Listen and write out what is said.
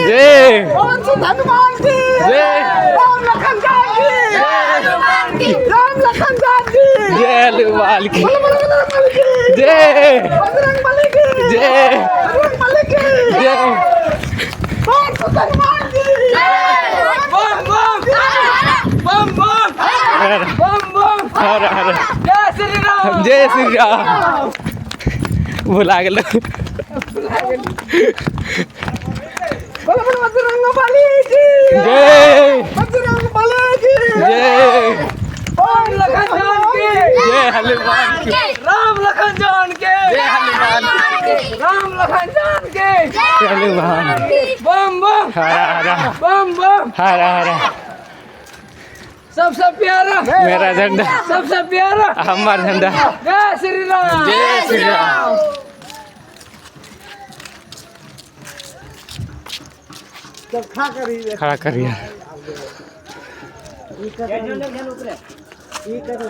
जय पवन सुत हनुमान की जय राम लखन जान की हनुमान की राम लखन जान की जय हनुमान की बजरंग बली की जय बजरंग बली की जय बजरंग बली की जय पवन सुत हनुमान की बम बम बम बम हर बम बम हर हर जय श्री राम जय श्री राम भुला गेलो बोलो बोलो बजरंग बली की जय बजरंग बली की जय राम लखन जान की जय हनुमान की राम लखन जान के जय हनुमान की राम लखन जान के जय हनुमान की बम बम हर हर बम बम हर हर सबसे प्यारा मेरा झंडा सबसे प्यारा हमारा झंडा जय श्री राम जय श्री राम सब खा करी खड़ा करिए ये कर